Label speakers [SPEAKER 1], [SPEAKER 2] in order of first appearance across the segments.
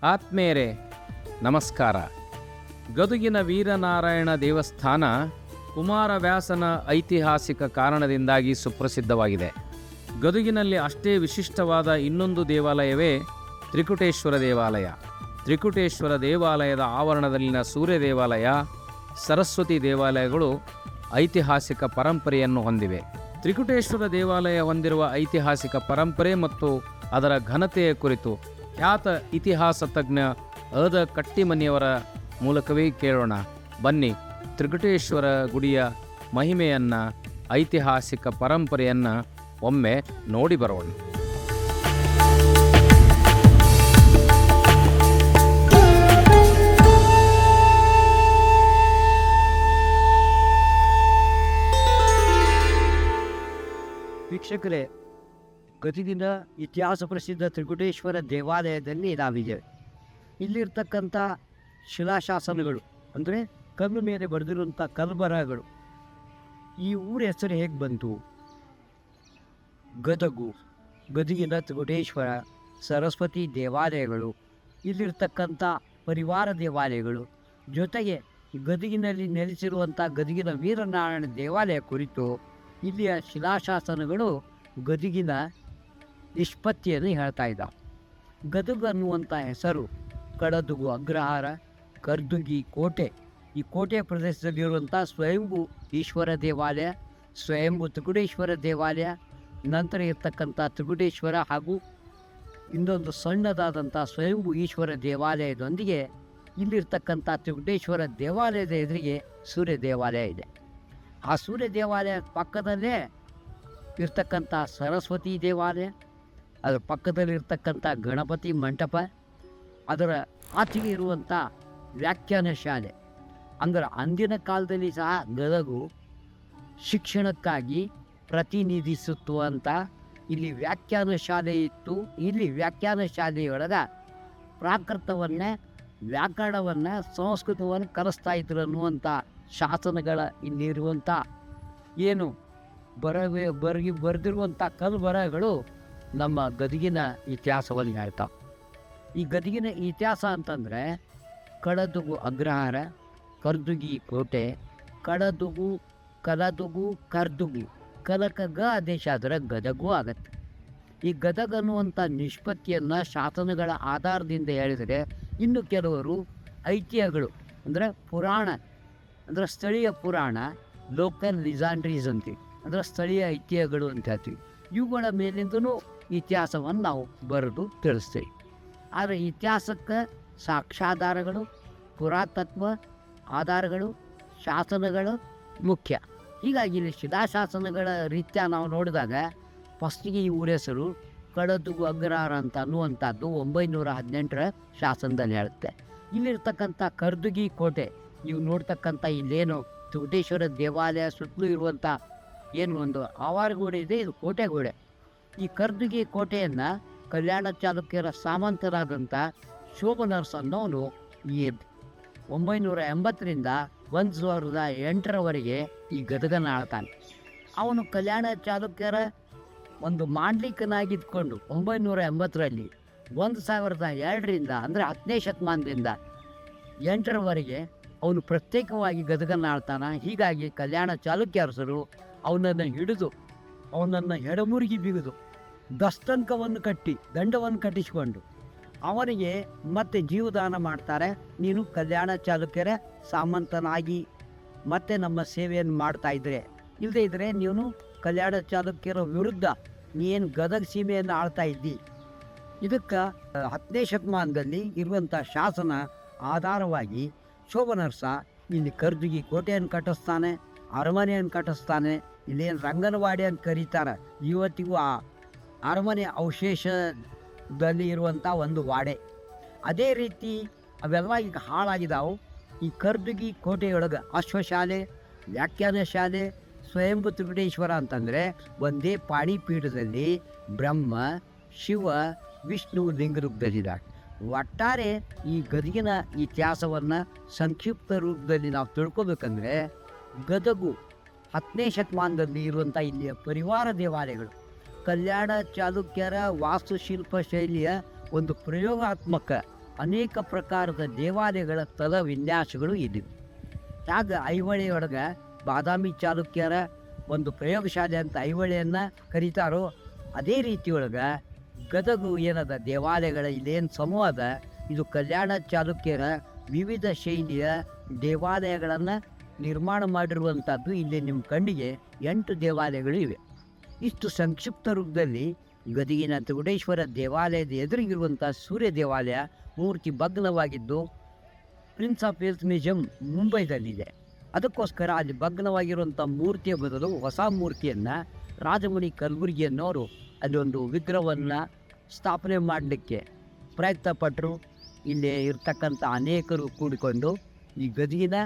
[SPEAKER 1] ಆತ್ಮೇರೆ ನಮಸ್ಕಾರ. ಗದುಗಿನ ವೀರನಾರಾಯಣ ದೇವಸ್ಥಾನ ಕುಮಾರವ್ಯಾಸನ ಐತಿಹಾಸಿಕ ಕಾರಣದಿಂದಾಗಿ ಸುಪ್ರಸಿದ್ಧವಾಗಿದೆ. ಗದುಗಿನಲ್ಲಿ ಅಷ್ಟೇ ವಿಶಿಷ್ಟವಾದ ಇನ್ನೊಂದು ದೇವಾಲಯವೇ ತ್ರಿಕುಟೇಶ್ವರ ದೇವಾಲಯ. ತ್ರಿಕುಟೇಶ್ವರ ದೇವಾಲಯದ ಆವರಣದಲ್ಲಿನ ಸೂರ್ಯ ದೇವಾಲಯ, ಸರಸ್ವತಿ ದೇವಾಲಯಗಳು ಐತಿಹಾಸಿಕ ಪರಂಪರೆಯನ್ನು ಹೊಂದಿವೆ. ತ್ರಿಕುಟೇಶ್ವರ ದೇವಾಲಯ ಹೊಂದಿರುವ ಐತಿಹಾಸಿಕ ಪರಂಪರೆ ಮತ್ತು ಅದರ ಘನತೆಯ ಕುರಿತು ಖ್ಯಾತ ಇತಿಹಾಸ ತಜ್ಞ ಅದ ಕಟ್ಟಿಮನಿಯವರ ಮೂಲಕವೇ ಕೇಳೋಣ. ಬನ್ನಿ, ತ್ರಿಕುಟೇಶ್ವರ ಗುಡಿಯ ಮಹಿಮೆಯನ್ನು, ಐತಿಹಾಸಿಕ ಪರಂಪರೆಯನ್ನು ಒಮ್ಮೆ ನೋಡಿ ಬರೋಣ.
[SPEAKER 2] ವೀಕ್ಷಕರೇ, ಗದುಗಿನ ಇತಿಹಾಸ ಪ್ರಸಿದ್ಧ ತ್ರಿಕುಟೇಶ್ವರ ದೇವಾಲಯದಲ್ಲಿ ನಾವಿದ್ದೇವೆ. ಇಲ್ಲಿರ್ತಕ್ಕಂಥ ಶಿಲಾಶಾಸನಗಳು ಅಂದರೆ ಕಲ್ಲು ಮೇಲೆ ಬರೆದಿರುವಂಥ ಕಲ್ಬರಹಗಳು, ಈ ಊರ ಹೆಸರು ಹೇಗೆ ಬಂತು? ಗದಗು, ಗದುಗಿನ ತ್ರಿಕುಟೇಶ್ವರ, ಸರಸ್ವತಿ ದೇವಾಲಯಗಳು, ಇಲ್ಲಿರ್ತಕ್ಕಂಥ ಪರಿವಾರ ದೇವಾಲಯಗಳು, ಜೊತೆಗೆ ಗದುಗಿನಲ್ಲಿ ನೆಲೆಸಿರುವಂಥ ಗದುಗಿನ ವೀರನಾರಾಯಣ ದೇವಾಲಯ ಕುರಿತು ಇಲ್ಲಿಯ ಶಿಲಾಶಾಸನಗಳು ಗದುಗಿನ ನಿಷ್ಪತ್ತಿಯನ್ನು ಹೇಳ್ತಾ ಇದ್ದಾವೆ. ಗದಗು ಅನ್ನುವಂಥ ಹೆಸರು ಕಡದುಗು ಅಗ್ರಹಾರ, ಕರ್ದುಗಿ ಕೋಟೆ, ಈ ಕೋಟೆ ಪ್ರದೇಶದಲ್ಲಿರುವಂಥ ಸ್ವಯಂಭೂ ಈಶ್ವರ ದೇವಾಲಯ, ಸ್ವಯಂಭೂ ತ್ರಿಕುಟೇಶ್ವರ ದೇವಾಲಯ, ನಂತರ ಇರ್ತಕ್ಕಂಥ ತ್ರಿಕುಟೇಶ್ವರ ಹಾಗೂ ಇನ್ನೊಂದು ಸಣ್ಣದಾದಂಥ ಸ್ವಯಂಭೂ ಈಶ್ವರ ದೇವಾಲಯದೊಂದಿಗೆ ಇಲ್ಲಿರ್ತಕ್ಕಂಥ ತ್ರಿಕುಟೇಶ್ವರ ದೇವಾಲಯದ ಎದುರಿಗೆ ಸೂರ್ಯ ದೇವಾಲಯ ಇದೆ. ಆ ಸೂರ್ಯ ದೇವಾಲಯ ಪಕ್ಕದಲ್ಲೇ ಇರ್ತಕ್ಕಂಥ ಸರಸ್ವತಿ ದೇವಾಲಯ, ಅದರ ಪಕ್ಕದಲ್ಲಿರ್ತಕ್ಕಂಥ ಗಣಪತಿ ಮಂಟಪ, ಅದರ ಆಚೆಗೆ ಇರುವಂಥ ವ್ಯಾಖ್ಯಾನ ಶಾಲೆ. ಅಂದರೆ ಅಂದಿನ ಕಾಲದಲ್ಲಿ ಸಹ ಗದಗು ಶಿಕ್ಷಣಕ್ಕಾಗಿ ಪ್ರತಿನಿಧಿಸುತ್ತುವಂಥ ಇಲ್ಲಿ ವ್ಯಾಖ್ಯಾನ ಶಾಲೆ ಇತ್ತು. ಇಲ್ಲಿ ವ್ಯಾಖ್ಯಾನ ಶಾಲೆಯೊಳಗೆ ಪ್ರಾಕೃತವನ್ನು, ವ್ಯಾಕರಣವನ್ನು, ಸಂಸ್ಕೃತವನ್ನು ಕಲಿಸ್ತಾ ಇದ್ರು ಅನ್ನುವಂಥ ಶಾಸನಗಳ ಇಲ್ಲಿರುವಂಥ ಏನು ಬರೆದಿರುವಂಥ ಕಲ್ಬರಹಗಳು ನಮ್ಮ ಗದಗಿನ ಇತಿಹಾಸವನ್ನು ಹೇಳ್ತಾವೆ. ಈ ಗದಗಿನ ಇತಿಹಾಸ ಅಂತಂದರೆ ಕಡದುಗು ಅಗ್ರಹಾರ, ಕರ್ದುಗಿ ಕೋಟೆ, ಕಡದುಗು, ಕಲದುಗು, ಕರ್ದುಗಿ, ಕಲಕಗ ಆದೇಶ ಆದರೆ ಗದಗು ಆಗತ್ತೆ. ಈ ಗದಗ ಅನ್ನುವಂಥ ನಿಷ್ಪತ್ತಿಯನ್ನು ಶಾಸನಗಳ ಆಧಾರದಿಂದ ಹೇಳಿದರೆ, ಇನ್ನು ಕೆಲವರು ಐತಿಹ್ಯಗಳು ಅಂದರೆ ಪುರಾಣ, ಅಂದರೆ ಸ್ಥಳೀಯ ಪುರಾಣ, ಲೋಕಲ್ ಲಿಜಾಂಡ್ರೀಸ್ ಅಂತೀವಿ, ಅಂದರೆ ಸ್ಥಳೀಯ ಐತಿಹ್ಯಗಳು ಅಂತ ಹೇಳ್ತೀವಿ. ಇವುಗಳ ಮೇಲಿಂದಲೂ ಇತಿಹಾಸವನ್ನು ನಾವು ಬರೆದು ತಿಳಿಸ್ತೀವಿ. ಆದರೆ ಇತಿಹಾಸಕ್ಕೆ ಸಾಕ್ಷ್ಯಾಧಾರಗಳು, ಪುರಾತತ್ವ ಆಧಾರಗಳು, ಶಾಸನಗಳು ಮುಖ್ಯ. ಹೀಗಾಗಿ ಇಲ್ಲಿ ಶಿಲಾಶಾಸನಗಳ ರೀತ್ಯ ನಾವು ನೋಡಿದಾಗ ಫಸ್ಟಿಗೆ ಈ ಊರ ಹೆಸರು ಕಡದುಗು ಅಗ್ರಹಾರ ಅಂತ ಅನ್ನುವಂಥದ್ದು 918ರ ಶಾಸನದಲ್ಲಿ ಹೇಳುತ್ತೆ. ಇಲ್ಲಿರ್ತಕ್ಕಂಥ ಕರ್ದುಗಿ ಕೋಟೆ, ನೀವು ನೋಡ್ತಕ್ಕಂಥ ಇಲ್ಲೇನು ತ್ರಿಕುಟೇಶ್ವರ ದೇವಾಲಯ ಸುತ್ತಲೂ ಇರುವಂಥ ಏನು ಒಂದು ಆವಾರಗೋಡೆ ಇದೆ, ಇದು ಕೋಟೆಗೋಡೆ. ಈ ಕರ್ದುಗಿ ಕೋಟೆಯನ್ನು ಕಲ್ಯಾಣ ಚಾಲುಕ್ಯರ ಸಾಮಂತರಾದಂಥ ಶೋಭನರ್ಸ್ ಅನ್ನೋನು ಈ 980ರಿಂದ 1008ರವರೆಗೆ ಈ ಗದಗನ ಆಳ್ತಾನೆ. ಅವನು ಕಲ್ಯಾಣ ಚಾಲುಕ್ಯರ ಒಂದು ಮಾಂಡಲಿಕನಾಗಿದ್ಕೊಂಡು 980ರಲ್ಲಿ 1002ರಿಂದ ಅಂದರೆ 10ನೇ ಶತಮಾನದಿಂದ 8ರವರೆಗೆ ಅವನು ಪ್ರತ್ಯೇಕವಾಗಿ ಗದಗನ ಆಳ್ತಾನೆ. ಹೀಗಾಗಿ ಕಲ್ಯಾಣ ಚಾಲುಕ್ಯ ಅರಸರು ಅವನನ್ನು ಹಿಡಿದು, ಅವನನ್ನು ಎಡಮುರುಗಿ ಬಿಗಿದು ದಸ್ತಂಕವನ್ನು ಕಟ್ಟಿ, ದಂಡವನ್ನು ಕಟ್ಟಿಸಿಕೊಂಡು ಅವನಿಗೆ ಮತ್ತೆ ಜೀವದಾನ ಮಾಡ್ತಾರೆ. ನೀನು ಕಲ್ಯಾಣ ಚಾಲುಕ್ಯರ ಸಾಮಂತನಾಗಿ ಮತ್ತೆ ನಮ್ಮ ಸೇವೆಯನ್ನು ಮಾಡ್ತಾ ಇದ್ರೆ, ಇಲ್ಲದೇ ಇದ್ದರೆ ನೀನು ಕಲ್ಯಾಣ ಚಾಲುಕ್ಯರ ವಿರುದ್ಧ ನೀನು ಗದಗ ಸೀಮೆಯನ್ನು ಆಳ್ತಾ ಇದ್ದಿ. ಇದಕ್ಕೆ 10ನೇ ಶತಮಾನದಲ್ಲಿ ಇರುವಂಥ ಶಾಸನ ಆಧಾರವಾಗಿ ಶೋಭನರ್ಸ ಇಲ್ಲಿ ಕರ್ದುಗಿ ಕೋಟೆಯನ್ನು ಕಟ್ಟಿಸ್ತಾನೆ, ಅರಮನೆಯನ್ನು ಕಟ್ಟಿಸ್ತಾನೆ. ಇಲ್ಲೇನು ರಂಗನವಾಡಿ ಅಂತ ಕರೀತಾರೆ, ಇವತ್ತಿಗೂ ಆ ಅರಮನೆ ಅವಶೇಷದಲ್ಲಿ ಇರುವಂಥ ಒಂದು ವಾಡೆ. ಅದೇ ರೀತಿ ಅವೆಲ್ಲ ಈಗ ಹಾಳಾಗಿದ್ದಾವೆ. ಈ ಕರ್ದುಗಿ ಕೋಟೆಯೊಳಗೆ ಅಶ್ವಶಾಲೆ, ವ್ಯಾಖ್ಯಾನ ಶಾಲೆ, ಸ್ವಯಂಭೂ ತ್ರಿಕುಟೇಶ್ವರ ಅಂತಂದರೆ ಒಂದೇ ಪಾಣಿಪೀಠದಲ್ಲಿ ಬ್ರಹ್ಮ, ಶಿವ, ವಿಷ್ಣು ಲಿಂಗರೂಪದಲ್ಲಿದ್ದಾರೆ. ಒಟ್ಟಾರೆ ಈ ಗದಗಿನ ಇತಿಹಾಸವನ್ನು ಸಂಕ್ಷಿಪ್ತ ರೂಪದಲ್ಲಿ ನಾವು ತಿಳ್ಕೊಬೇಕಂದ್ರೆ, ಗದಗು 10ನೇ ಶತಮಾನದಲ್ಲಿ ಇರುವಂಥ ಇಲ್ಲಿಯ ಪರಿವಾರ ದೇವಾಲಯಗಳು ಕಲ್ಯಾಣ ಚಾಲುಕ್ಯರ ವಾಸ್ತುಶಿಲ್ಪ ಶೈಲಿಯ ಒಂದು ಪ್ರಯೋಗಾತ್ಮಕ ಅನೇಕ ಪ್ರಕಾರದ ದೇವಾಲಯಗಳ ತಲ ವಿನ್ಯಾಸಗಳು ಇದ್ದಿವೆ. ಆಗ ಐಹೊಳೆಯೊಳಗೆ ಬಾದಾಮಿ ಚಾಲುಕ್ಯರ ಒಂದು ಪ್ರಯೋಗಶಾಲೆ ಅಂತ ಐಹೊಳೆಯನ್ನು ಕರೀತಾರೋ ಅದೇ ರೀತಿಯೊಳಗೆ ಗದಗು ಏನದ ದೇವಾಲಯಗಳ ಇಲ್ಲೇನು ಸಮೂಹ ಅದ, ಇದು ಕಲ್ಯಾಣ ಚಾಲುಕ್ಯರ ವಿವಿಧ ಶೈಲಿಯ ದೇವಾಲಯಗಳನ್ನು ನಿರ್ಮಾಣ ಮಾಡಿರುವಂಥದ್ದು. ಇಲ್ಲಿ ನಿಮ್ಮ ಕಣ್ಣಿಗೆ 8 ದೇವಾಲಯಗಳು ಇವೆ. ಇಷ್ಟು ಸಂಕ್ಷಿಪ್ತ ರೂಪದಲ್ಲಿ ಗದಗಿನ ತ್ರಿಗುಡೇಶ್ವರ ದೇವಾಲಯದ ಎದುರಿಗಿರುವಂಥ ಸೂರ್ಯ ದೇವಾಲಯ ಮೂರ್ತಿ ಭಗ್ನವಾಗಿದ್ದು ಪ್ರಿನ್ಸ್ ಆಫ್ ವೇಲ್ಸ್ ಮ್ಯೂಸಿಯಂ ಮುಂಬೈದಲ್ಲಿದೆ. ಅದಕ್ಕೋಸ್ಕರ ಅಲ್ಲಿ ಭಗ್ನವಾಗಿರುವಂಥ ಮೂರ್ತಿಯ ಬದಲು ಹೊಸ ಮೂರ್ತಿಯನ್ನು ರಾಜಮಣಿ ಕಲಬುರ್ಗಿಯನ್ನವರು ಅಲ್ಲಿ ಒಂದು ವಿಗ್ರಹವನ್ನು ಸ್ಥಾಪನೆ ಮಾಡಲಿಕ್ಕೆ ಪ್ರಯತ್ನ ಪಟ್ಟರು. ಇಲ್ಲಿ ಇರ್ತಕ್ಕಂಥ ಅನೇಕರು ಕೂಡಿಕೊಂಡು ಈ ಗದಗಿನ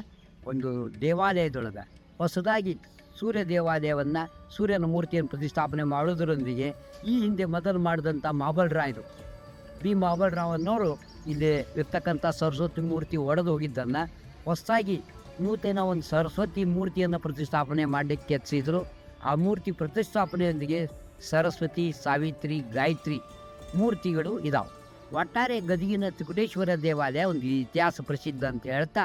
[SPEAKER 2] ಒಂದು ದೇವಾಲಯದೊಳಗೆ ಹೊಸದಾಗಿ ಸೂರ್ಯ ದೇವಾಲಯವನ್ನು, ಸೂರ್ಯನ ಮೂರ್ತಿಯನ್ನು ಪ್ರತಿಷ್ಠಾಪನೆ ಮಾಡೋದರೊಂದಿಗೆ ಈ ಹಿಂದೆ ಮೊದಲು ಮಾಡಿದಂಥ ಮಾಬಲ್ ರಾಯರು, ಬಿ ಮಾಬಲ್ ರಾವ್ ಅನ್ನೋರು ಇಲ್ಲಿ ಇರ್ತಕ್ಕಂಥ ಸರಸ್ವತಿ ಮೂರ್ತಿ ಒಡೆದು ಹೋಗಿದ್ದನ್ನು ಹೊಸದಾಗಿ ನೂತನ ಒಂದು ಸರಸ್ವತಿ ಮೂರ್ತಿಯನ್ನು ಪ್ರತಿಷ್ಠಾಪನೆ ಮಾಡಲಿಕ್ಕೆ ಕೆತ್ತಿಸಿದ್ರು. ಆ ಮೂರ್ತಿ ಪ್ರತಿಷ್ಠಾಪನೆಯೊಂದಿಗೆ ಸರಸ್ವತಿ, ಸಾವಿತ್ರಿ, ಗಾಯತ್ರಿ ಮೂರ್ತಿಗಳು ಇದಾವೆ. ಒಟ್ಟಾರೆ ಗದಗಿನ ತ್ರಿಕುಟೇಶ್ವರ ದೇವಾಲಯ ಒಂದು ಇತಿಹಾಸ ಪ್ರಸಿದ್ಧ ಅಂತ ಹೇಳ್ತಾ